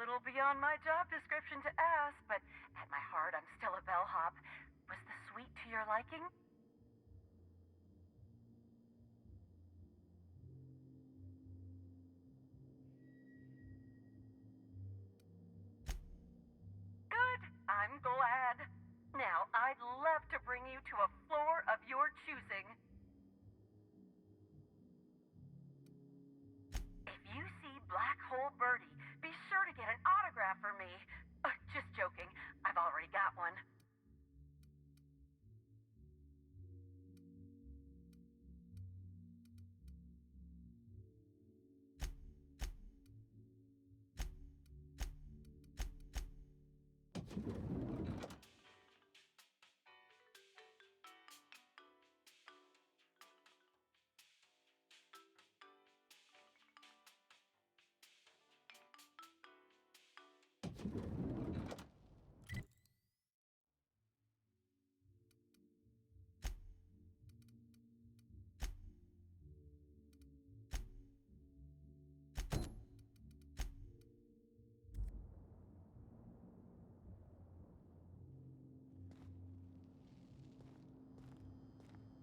little beyond my job description to ask, but at my heart I'm still a bellhop. Was the suite to your liking? Good. I'm glad. Now, I'd love to bring you to a floor of your choosing. If you see Black Hole Birdie, be sure to get an autograph for me. Just joking. I've already got one.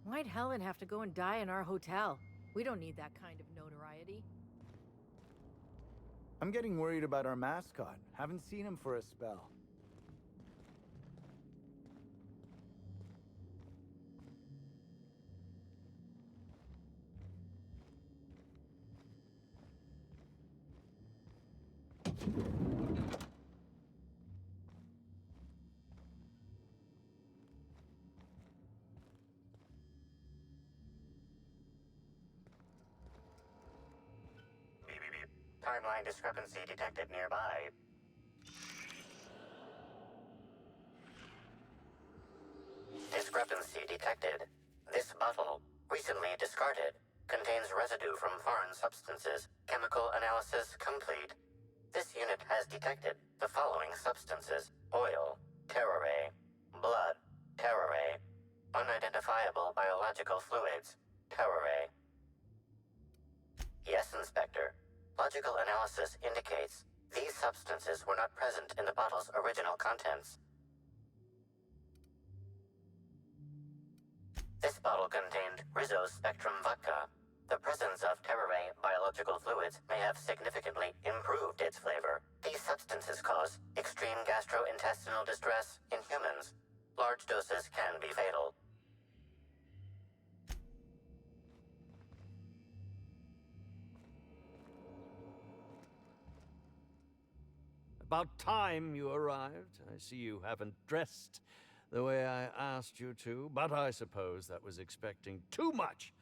Why'd Helen have to go and die in our hotel? We don't need that kind of notoriety. I'm getting worried about our mascot. Haven't seen him for a spell. Timeline discrepancy detected nearby. Discrepancy detected. This bottle, recently discarded, contains residue from foreign substances. Chemical analysis complete. This unit has detected the following substances: oil, terroré, blood, terroré, unidentifiable biological fluids, terroré. Yes, Inspector. Logical analysis indicates these substances were not present in the bottle's original contents. This bottle contained Rizzo's Spectrum vodka. The presence of terroré biological fluids may have significantly improved its flavor. These substances cause extreme gastrointestinal distress in humans. Large doses can be fatal. About time you arrived. I see you haven't dressed the way I asked you to, but I suppose that was expecting too much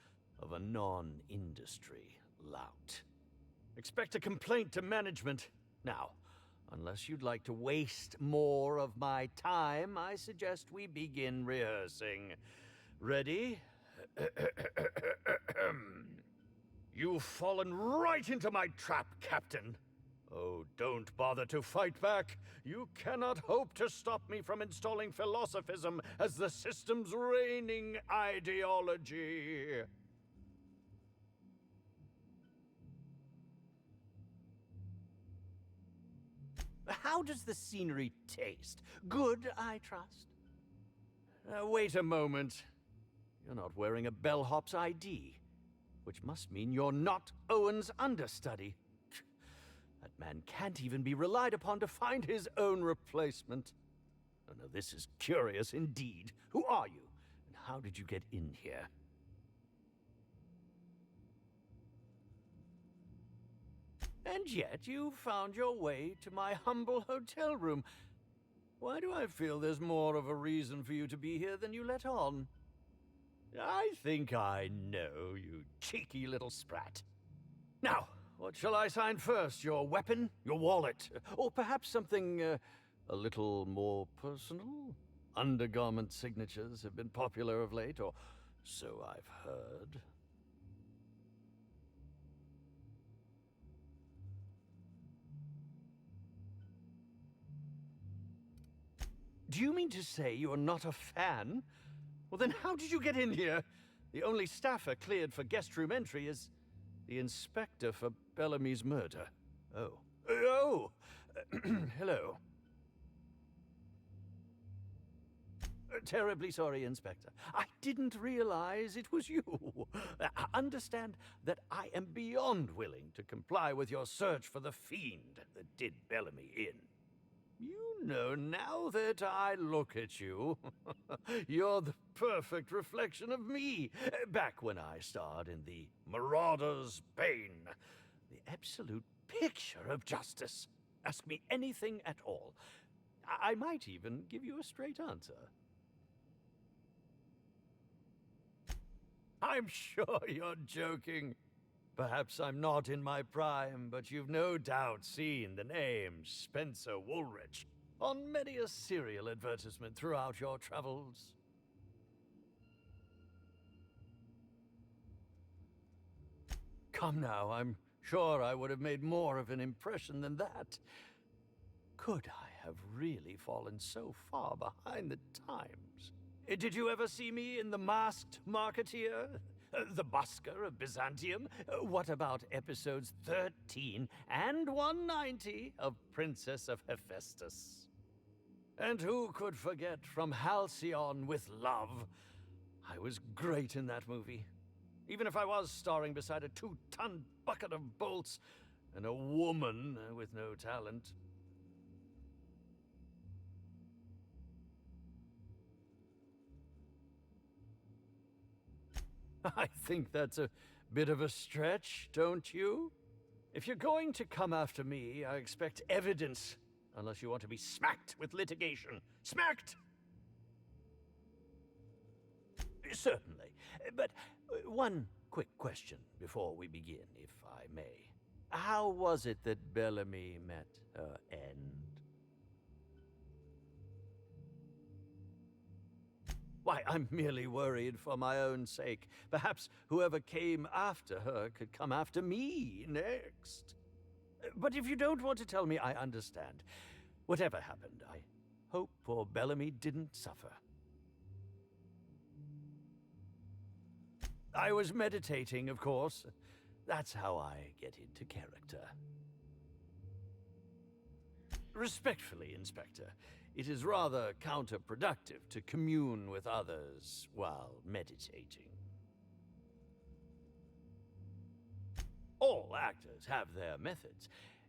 of a non-industry lout. Expect a complaint to management. Now, unless you'd like to waste more of my time, I suggest we begin rehearsing. Ready? You've fallen right into my trap, Captain. Oh, don't bother to fight back. You cannot hope to stop me from installing philosophism as the system's reigning ideology. How does the scenery taste? Good, I trust? Wait a moment. You're not wearing a bellhop's ID, which must mean you're not Owen's understudy. That man can't even be relied upon to find his own replacement. Oh, no, this is curious indeed. Who are you, and how did you get in here? And yet you found your way to my humble hotel room. Why do I feel there's more of a reason for you to be here than you let on? I think I know, you cheeky little sprat. Now, what shall I sign first? Your weapon? Your wallet? Or perhaps something a little more personal? Undergarment signatures have been popular of late, or so I've heard. Do you mean to say you're not a fan? Well, then how did you get in here? The only staffer cleared for guest room entry is the inspector for Bellamy's murder. Oh. Hello. Terribly sorry, Inspector. I didn't realize it was you. Understand that I am beyond willing to comply with your search for the fiend that did Bellamy in. You know, now that I look at you, you're the perfect reflection of me, back when I starred in The Marauder's Bane. The absolute picture of justice. Ask me anything at all. I might even give you a straight answer. I'm sure you're joking. Perhaps I'm not in my prime, but you've no doubt seen the name Spencer Woolrich on many a serial advertisement throughout your travels. Come now, I'm sure I would have made more of an impression than that. Could I have really fallen so far behind the times? Did you ever see me in The Masked Marketeer? The Busker of Byzantium? What about episodes 13 and 190 of Princess of Hephaestus? And who could forget From Halcyon with Love? I was great in that movie. Even if I was starring beside a 2-ton bucket of bolts and a woman with no talent. I think that's a bit of a stretch, don't you? If you're going to come after me, I expect evidence, unless you want to be smacked with litigation. Smacked! Certainly. But one quick question before we begin, if I may. How was it that Bellamy met her end? Why, I'm merely worried for my own sake. Perhaps whoever came after her could come after me next. But if you don't want to tell me, I understand. Whatever happened, I hope poor Bellamy didn't suffer. I was meditating, of course. That's how I get into character. Respectfully, Inspector, it is rather counterproductive to commune with others while meditating. All actors have their methods,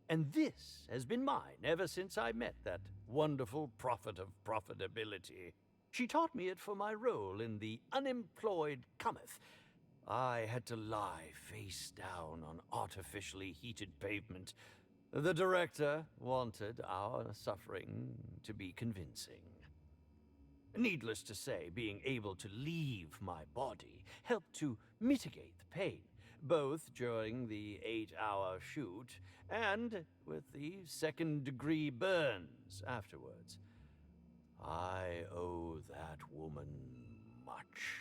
and this has been mine ever since I met that wonderful prophet of profitability. She taught me it for my role in The Unemployed Cometh. I had to lie face down on artificially heated pavement. The director wanted our suffering to be convincing. Needless to say, being able to leave my body helped to mitigate the pain, both during the 8-hour shoot and with the second-degree burns afterwards. I owe that woman much.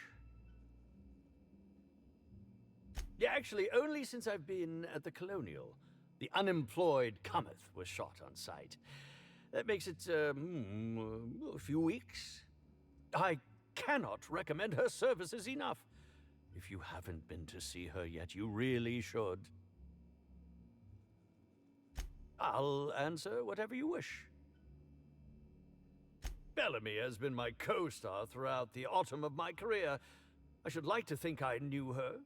Yeah, actually, only since I've been at the Colonial. The Unemployed Cometh was shot on site. That makes it, a few weeks. I cannot recommend her services enough. If you haven't been to see her yet, you really should. I'll answer whatever you wish. Bellamy has been my co-star throughout the autumn of my career. I should like to think I knew her.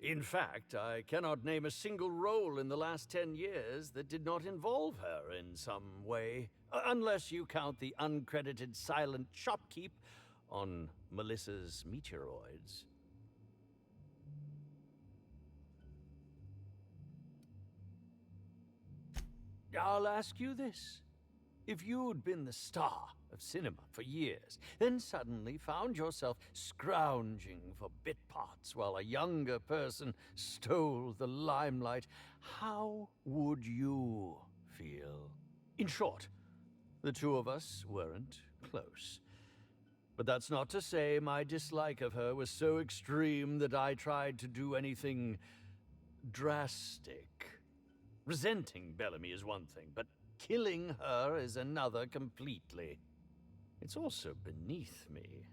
In fact, I cannot name a single role in the last 10 years that did not involve her in some way, unless you count the uncredited silent shopkeep on Melissa's Meteoroids. I'll ask you this. If you'd been the star of cinema for years, then suddenly found yourself scrounging for bit parts while a younger person stole the limelight, how would you feel? In short, the two of us weren't close. But that's not to say my dislike of her was so extreme that I tried to do anything drastic. Resenting Bellamy is one thing, but killing her is another completely. It's also beneath me.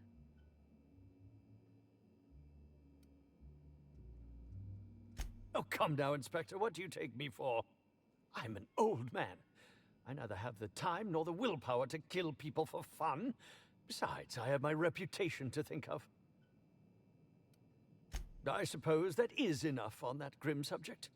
Oh, come now, Inspector. What do you take me for? I'm an old man. I neither have the time nor the willpower to kill people for fun. Besides, I have my reputation to think of. I suppose that is enough on that grim subject.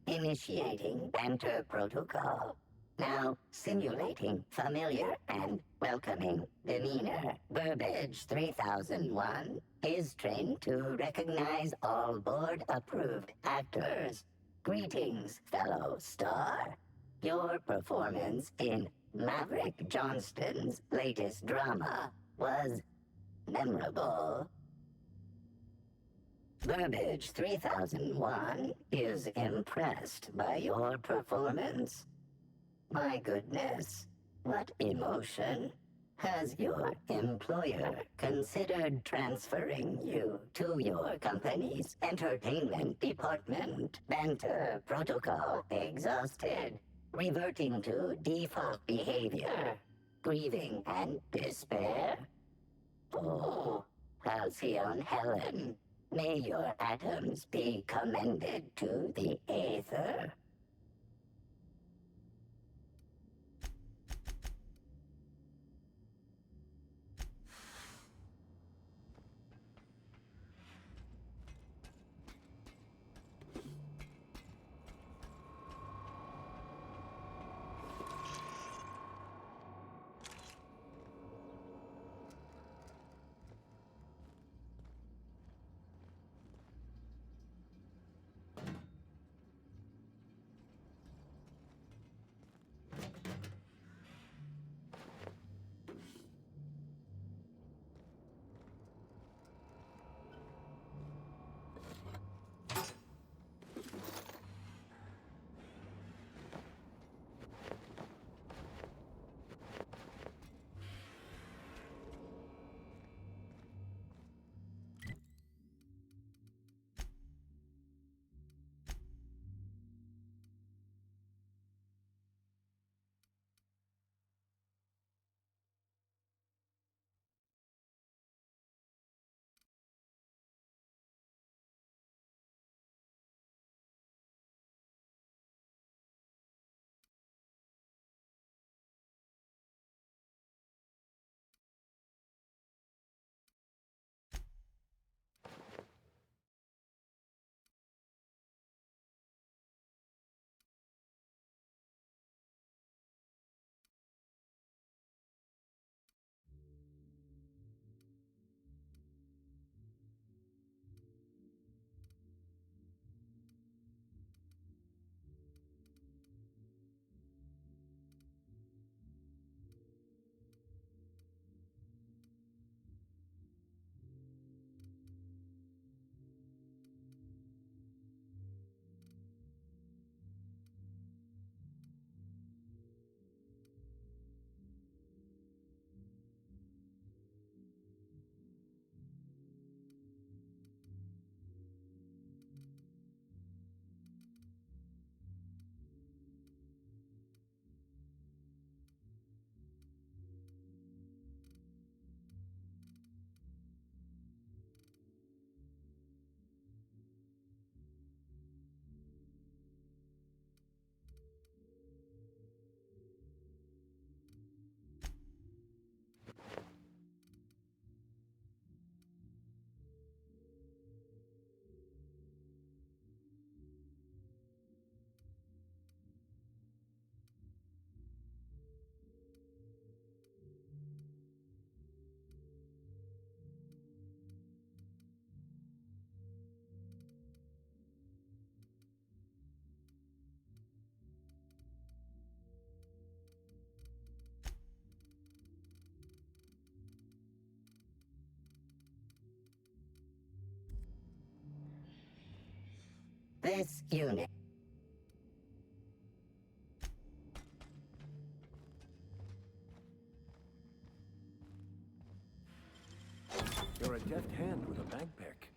Initiating banter protocol. Now simulating familiar and welcoming demeanor. Burbage 3001 is trained to recognize all board-approved actors. Greetings, fellow star. Your performance in Maverick Johnston's latest drama was memorable. Burbage 3001 is impressed by your performance. My goodness, what emotion. Has your employer considered transferring you to your company's entertainment department? Banter protocol exhausted. Reverting to default behavior. Grieving and despair. Oh, Halcyon Helen. May your atoms be commended to the aether. This unit. You're a deft hand with a bag pick.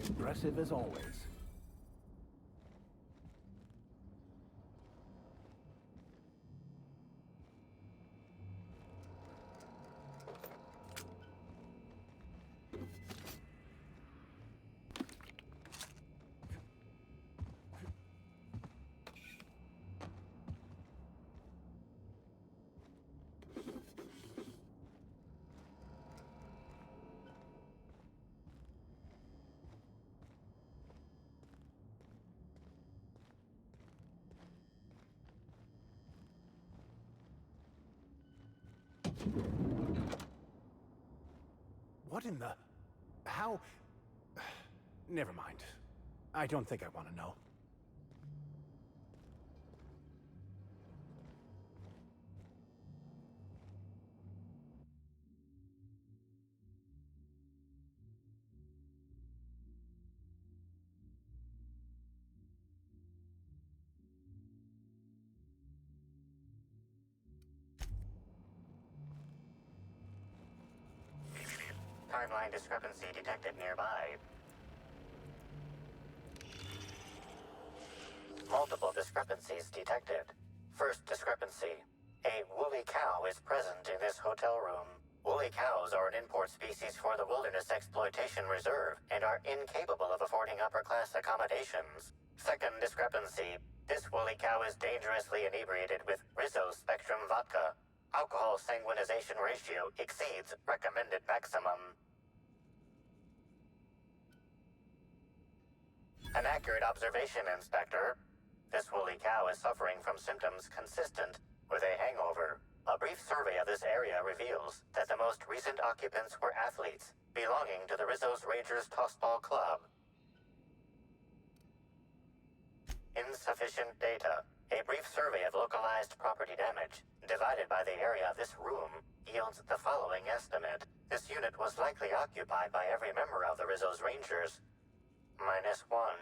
Impressive as always. What in the... How... Never mind. I don't think I want to know. Timeline discrepancy detected nearby. Multiple discrepancies detected. First discrepancy. A woolly cow is present in this hotel room. Woolly cows are an import species for the Wilderness Exploitation Reserve and are incapable of affording upper-class accommodations. Second discrepancy. This woolly cow is dangerously inebriated with Rizzo Spectrum vodka. Alcohol sanguinization ratio exceeds recommended maximum. An accurate observation, Inspector. This woolly cow is suffering from symptoms consistent with a hangover. A brief survey of this area reveals that the most recent occupants were athletes belonging to the Rizzo's Rangers Tossball Club. Insufficient data. A brief survey of localized property damage, divided by the area of this room, yields the following estimate. This unit was likely occupied by every member of the Rizzo's Rangers. -1.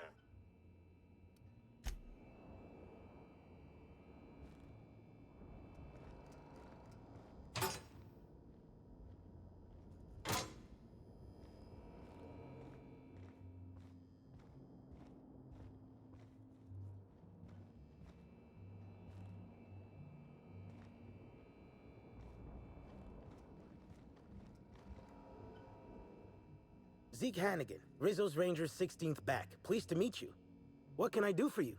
Zeke Hannigan, Rizzo's Rangers 16th back. Pleased to meet you. What can I do for you?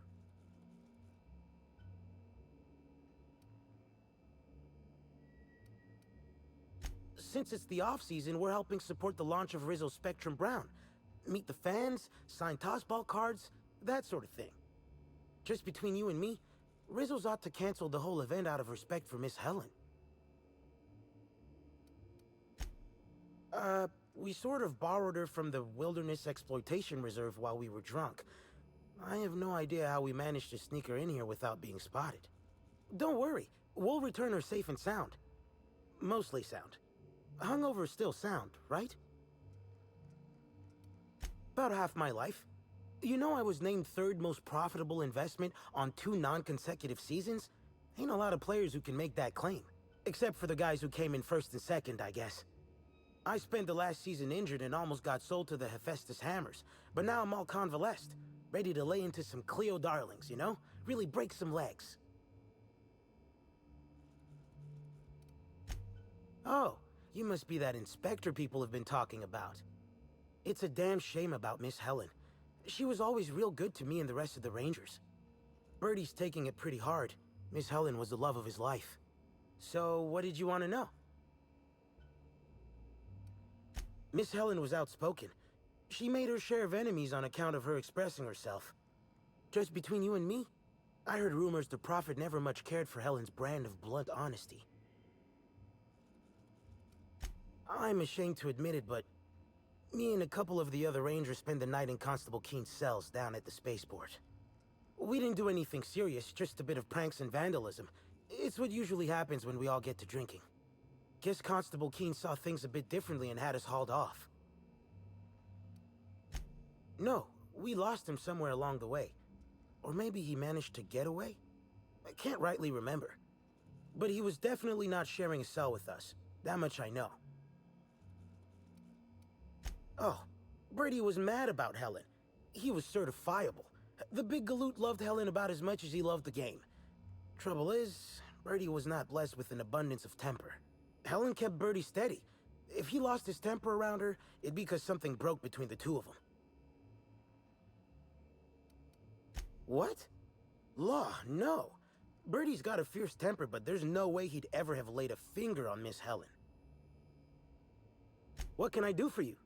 Since it's the off-season, we're helping support the launch of Rizzo Spectrum Brown. Meet the fans, sign tossball cards, that sort of thing. Just between you and me, Rizzo's ought to cancel the whole event out of respect for Miss Helen. We sort of borrowed her from the Wilderness Exploitation Reserve while we were drunk. I have no idea how we managed to sneak her in here without being spotted. Don't worry, we'll return her safe and sound. Mostly sound. Hungover still sound, right? About half my life. You know I was named third most profitable investment on 2 non-consecutive seasons? Ain't a lot of players who can make that claim. Except for the guys who came in first and second, I guess. I spent the last season injured and almost got sold to the Hephaestus Hammers, but now I'm all convalesced, ready to lay into some Cleo darlings, you know? Really break some legs. Oh, you must be that inspector people have been talking about. It's a damn shame about Miss Helen. She was always real good to me and the rest of the Rangers. Birdie's taking it pretty hard. Miss Helen was the love of his life. So, what did you want to know? Miss Helen was outspoken. She made her share of enemies on account of her expressing herself. Just between you and me, I heard rumors the Prophet never much cared for Helen's brand of blunt honesty. I'm ashamed to admit it, but me and a couple of the other Rangers spent the night in Constable Keen's cells down at the spaceport. We didn't do anything serious, just a bit of pranks and vandalism. It's what usually happens when we all get to drinking. Guess Constable Keen saw things a bit differently and had us hauled off. No, we lost him somewhere along the way. Or maybe he managed to get away? I can't rightly remember. But he was definitely not sharing a cell with us. That much I know. Oh, Brady was mad about Helen. He was certifiable. The big galoot loved Helen about as much as he loved the game. Trouble is, Brady was not blessed with an abundance of temper. Helen kept Birdie steady. If he lost his temper around her, it'd be because something broke between the two of them. What? Law, no. Birdie's got a fierce temper, but there's no way he'd ever have laid a finger on Miss Helen. What can I do for you?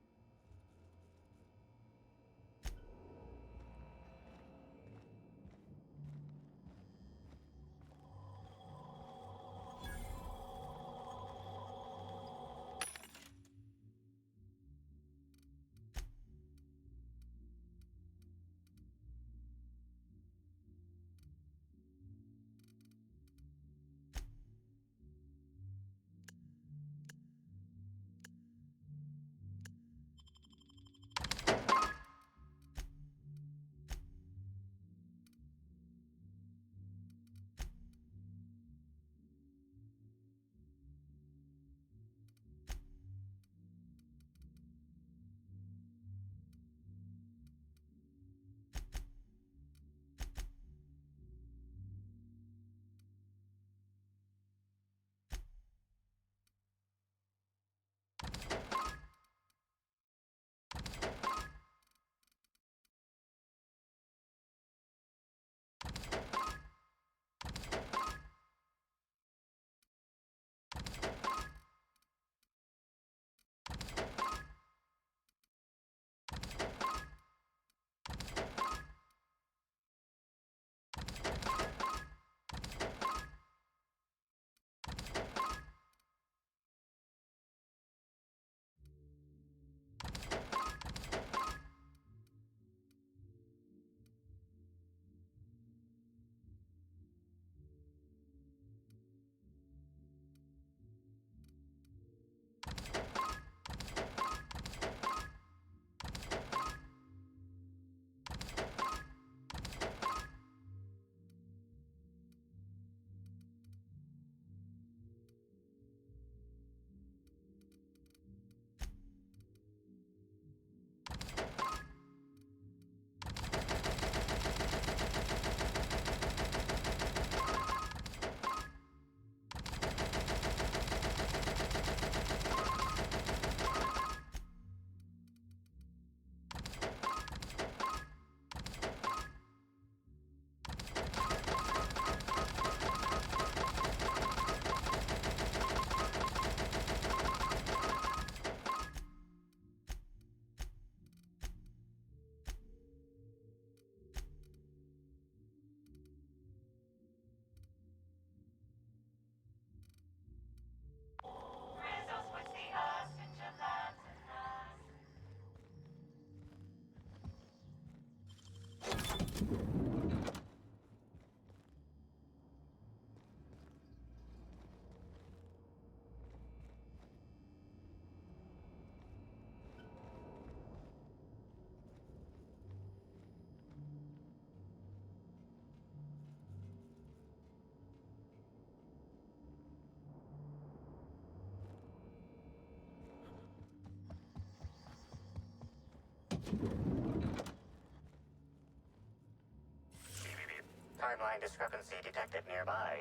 Timeline discrepancy detected nearby.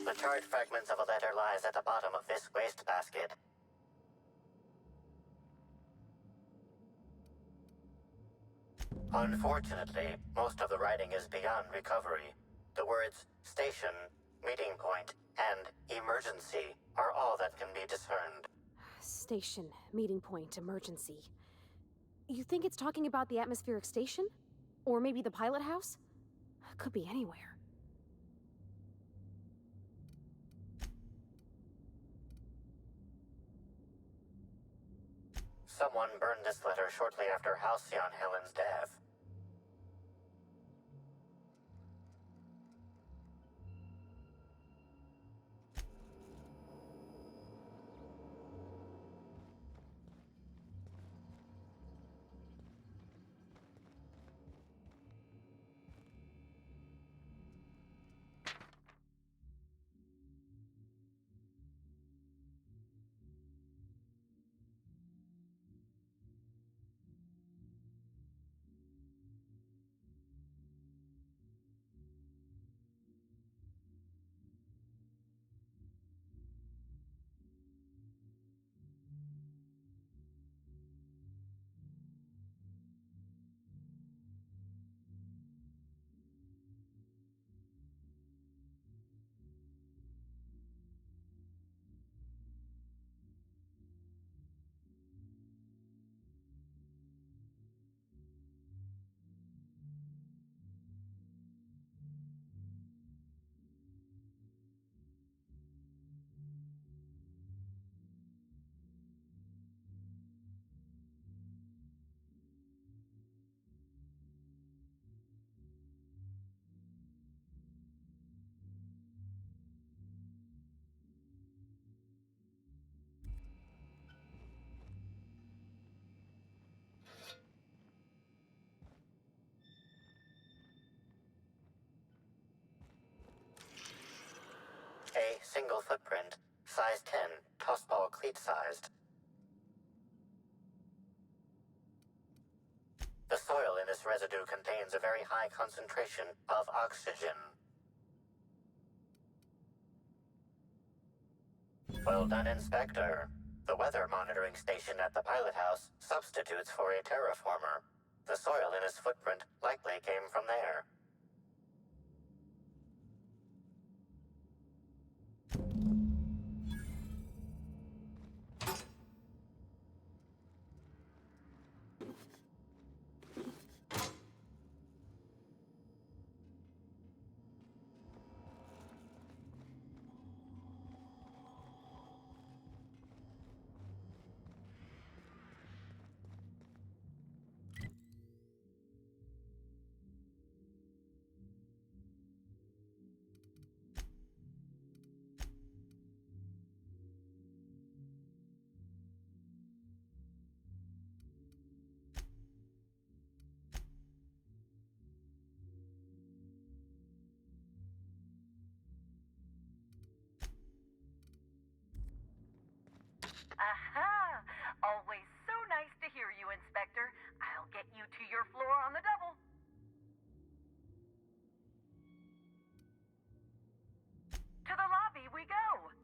The The charred fragments of a letter lies at the bottom of this wastebasket. Unfortunately, most of the writing is beyond recovery. The words station, meeting point, and emergency are all that can be discerned. Station, meeting point, emergency. You think it's talking about the atmospheric station? Or maybe the pilot house? Could be anywhere. Someone burned this letter shortly after Halcyon Helen's death. A single footprint, size 10, tossball cleat-sized. The soil in this residue contains a very high concentration of oxygen. Well done, Inspector. The weather monitoring station at the pilot house substitutes for a terraformer. The soil in his footprint likely came from there. Aha! Always so nice to hear you, Inspector. I'll get you to your floor on the double. To the lobby we go.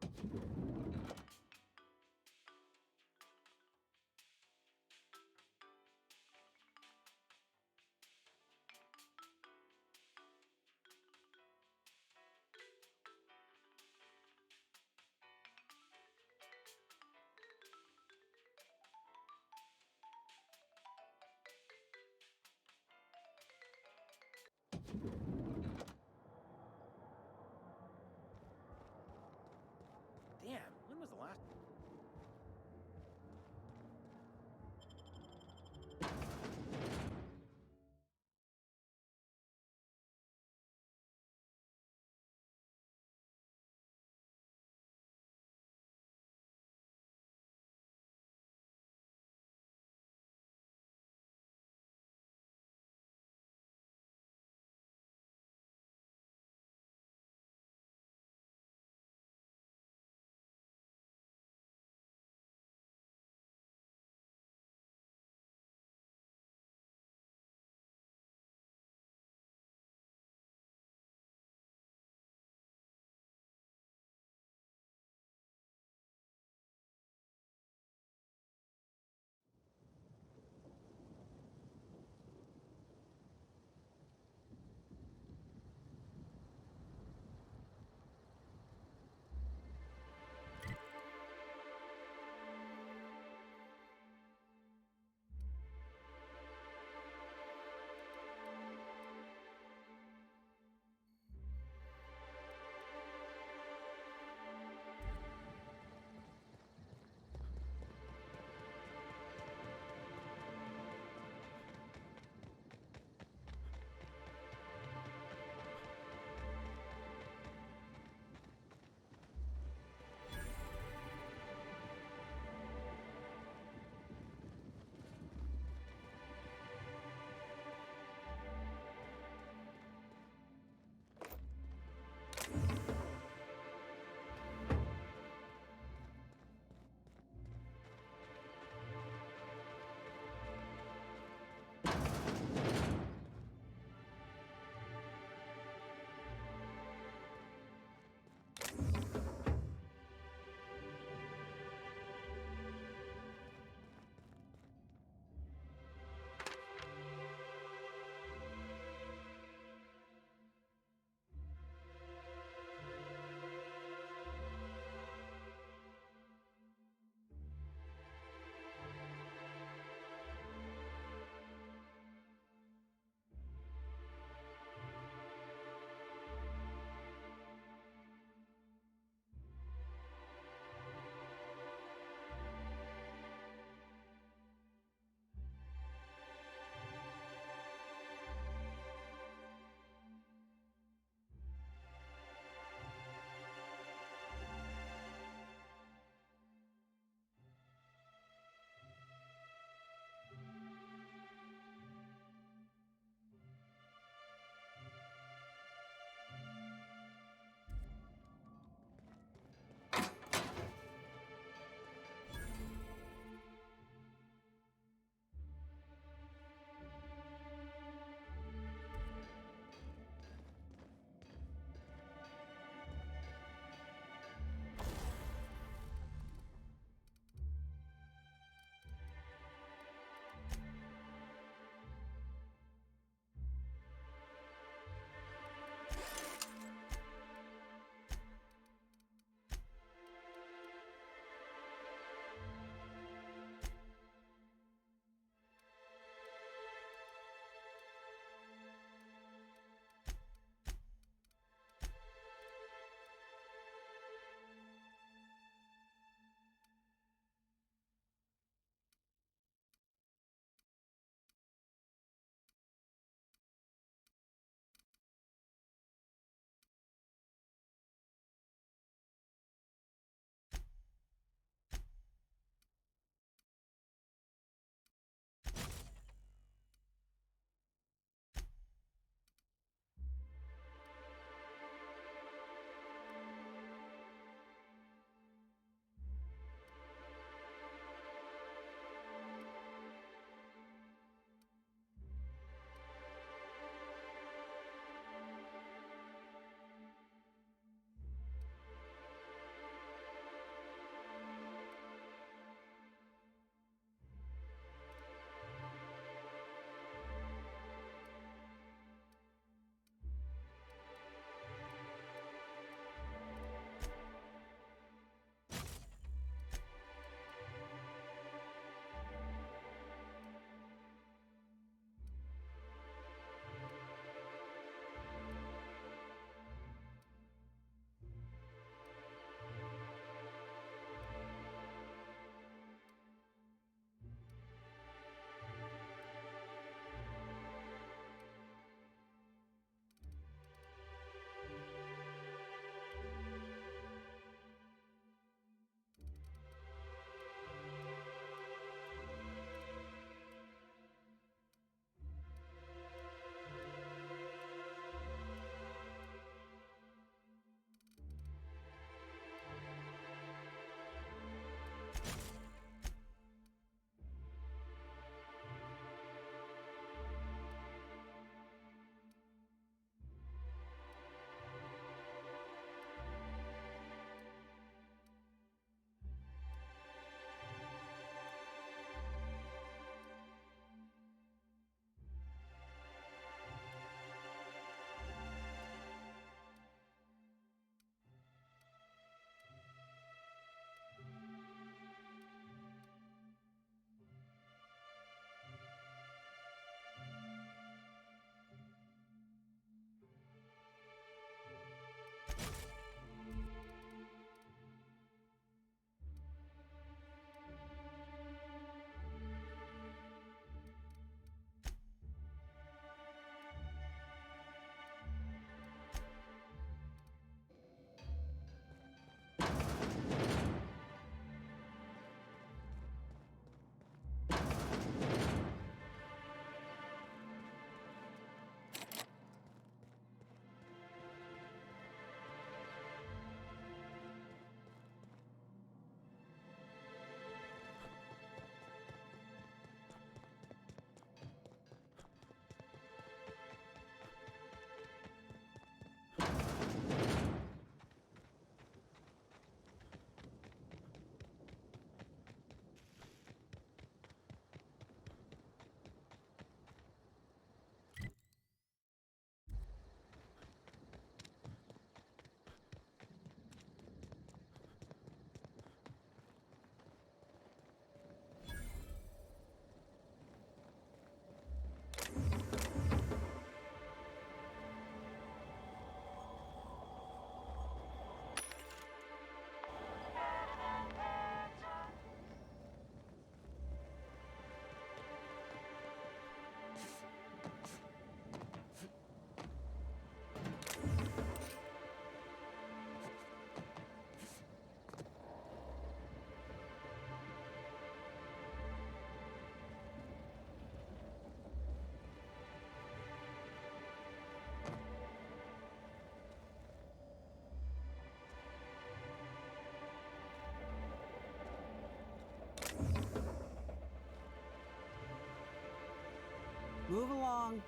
Move along.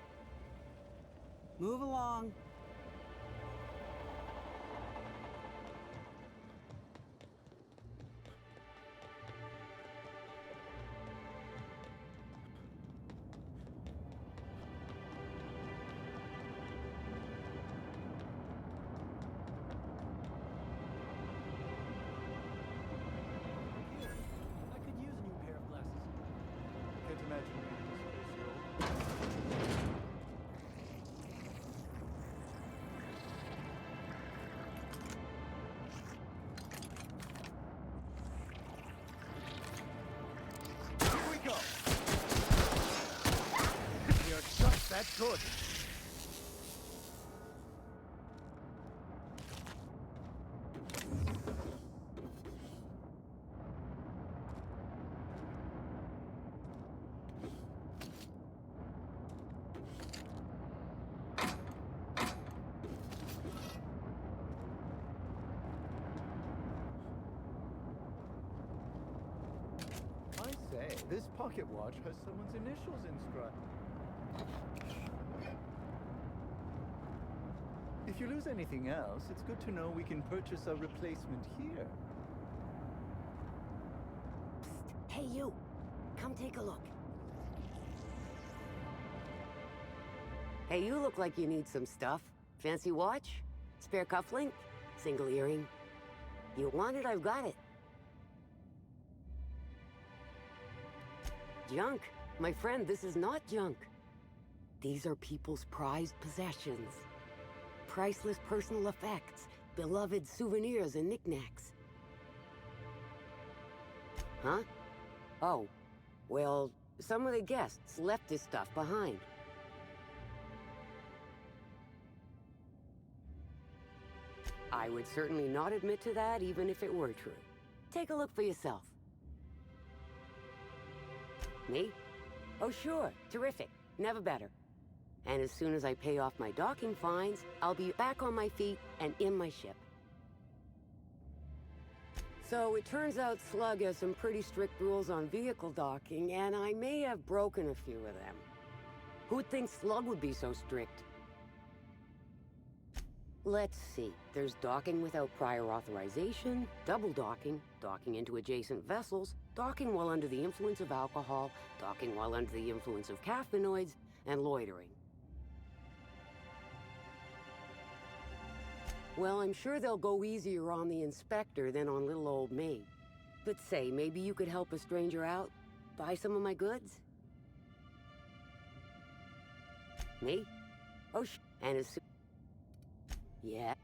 Move along. That's good. I say, this pocket watch has someone's initials inscribed. If you lose anything else, it's good to know we can purchase a replacement here. Psst. Hey, you! Come take a look. Hey, you look like you need some stuff. Fancy watch? Spare cufflink? Single earring? You want it, I've got it. Junk? My friend, this is not junk. These are people's prized possessions. Priceless personal effects, beloved souvenirs and knickknacks. Huh? Oh, well, some of the guests left this stuff behind. I would certainly not admit to that, even if it were true. Take a look for yourself. Me? Oh, sure. Terrific. Never better. And as soon as I pay off my docking fines, I'll be back on my feet and in my ship. So it turns out Slug has some pretty strict rules on vehicle docking, and I may have broken a few of them. Who'd think Slug would be so strict? Let's see. There's docking without prior authorization, double docking, docking into adjacent vessels, docking while under the influence of alcohol, docking while under the influence of caffeinoids, and loitering. Well, I'm sure they'll go easier on the inspector than on little old me. But say, maybe you could help a stranger out? Buy some of my goods? Me? Oh, and as soon... Yeah.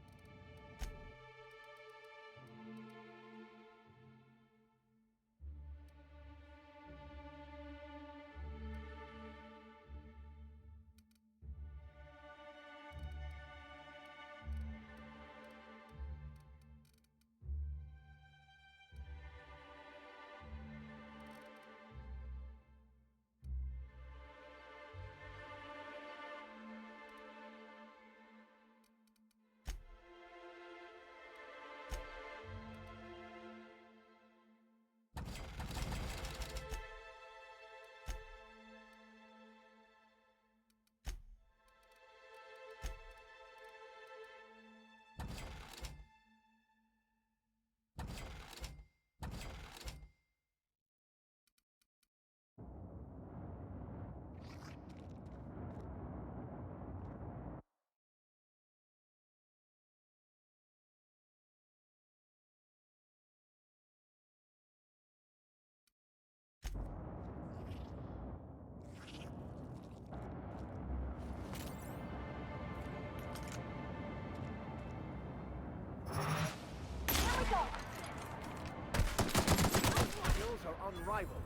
Unrivaled.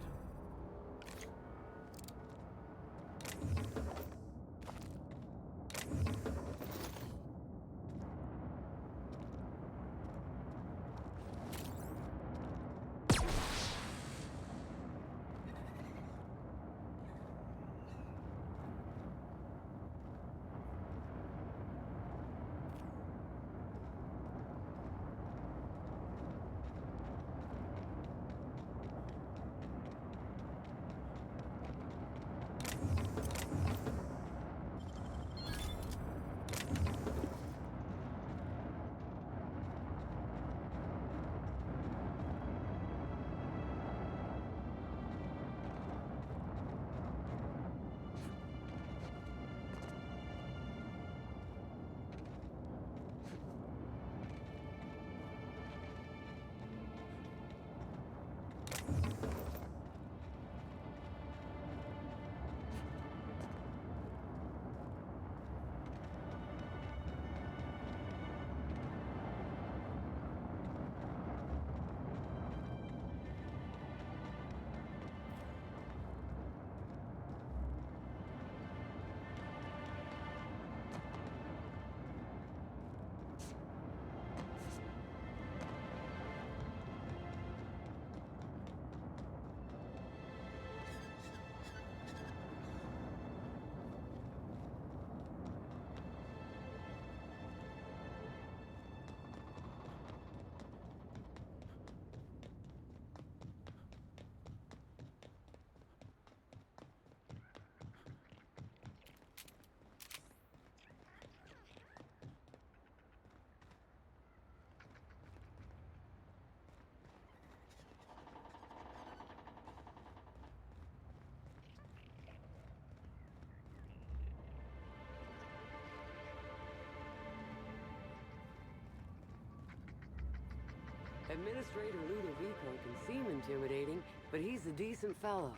Administrator Ludovico can seem intimidating, but he's a decent fellow.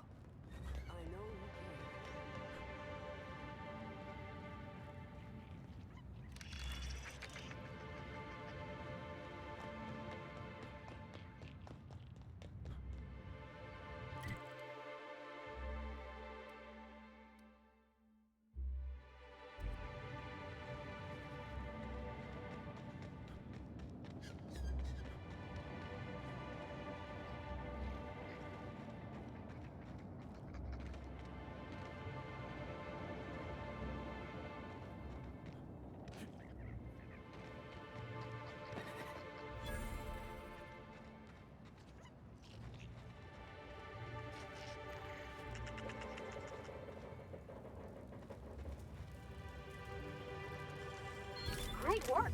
I know he can. Great work.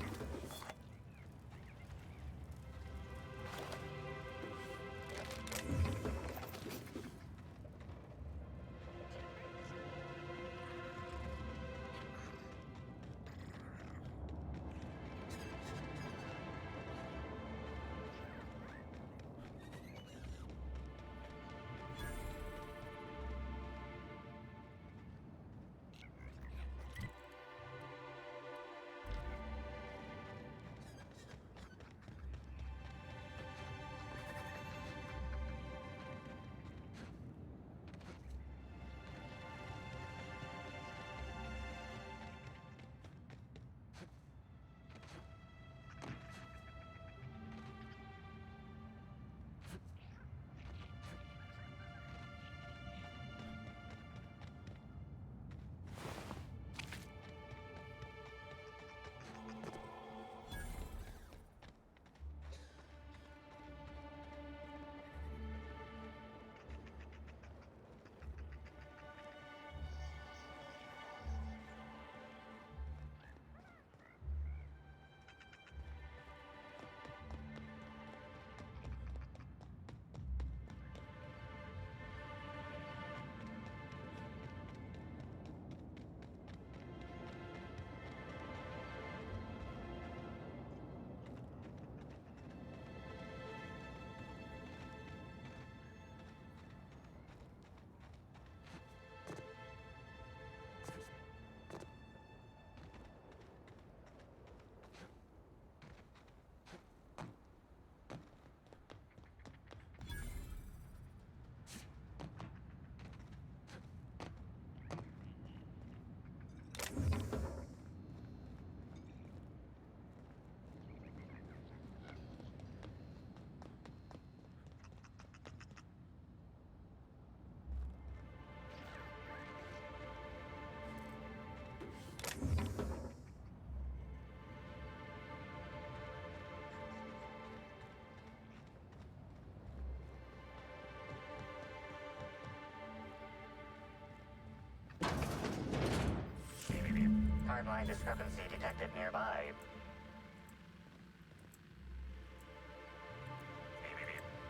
Timeline discrepancy detected nearby.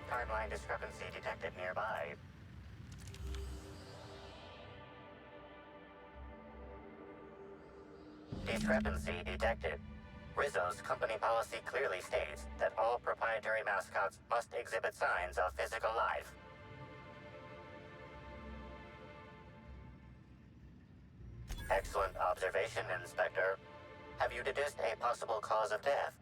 Timeline discrepancy detected nearby. Discrepancy detected. Rizzo's company policy clearly states that all proprietary mascots must exhibit signs of physical life. Excellent observation, Inspector. Have you deduced a possible cause of death?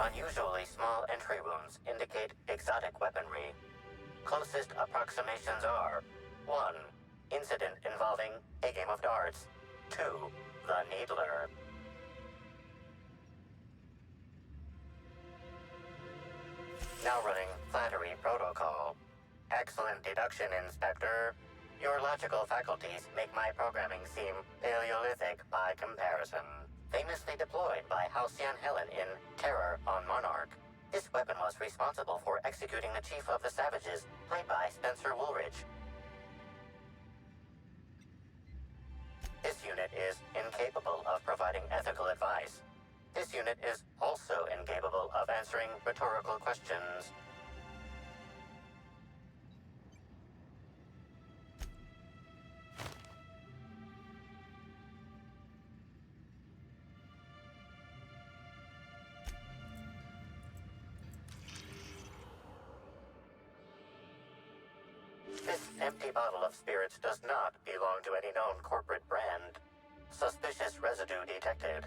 Unusually small entry wounds indicate exotic weaponry. Closest approximations are 1. Incident involving a game of darts. 2. The Needler. Now running flattery protocol. Excellent deduction, Inspector. Your logical faculties make my programming seem Paleolithic by comparison. Famously deployed by Halcyon Helen in Terror on Monarch, this weapon was responsible for executing the Chief of the Savages, played by Spencer Woolridge. This unit is incapable of providing ethical advice. This unit is also incapable of answering rhetorical questions. empty bottle of spirits does not belong to any known corporate brand. Suspicious residue detected.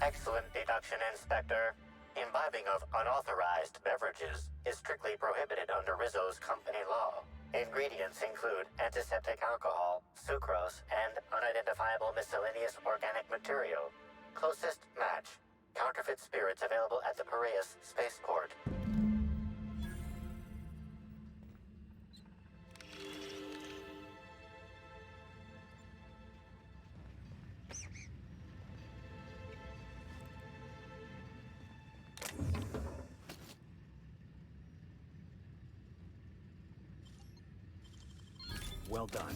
Excellent deduction, Inspector. Imbibing of unauthorized beverages is strictly prohibited under Rizzo's company law. Ingredients include antiseptic alcohol, sucrose, and unidentifiable miscellaneous organic material. Closest match. Counterfeit spirits available at the Piraeus spaceport. Well done.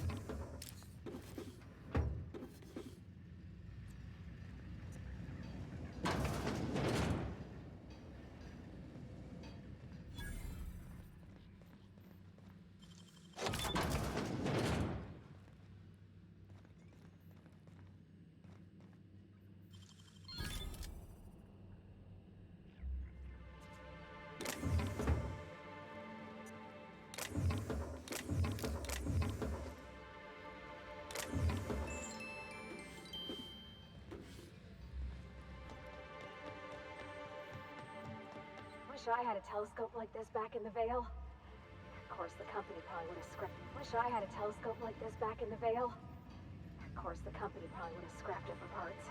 Wish I had a telescope like this back in the Vale. Of course, the company probably would have scrapped. Wish I had a telescope like this back in the Vale. Of course, the company probably would have scrapped it for parts.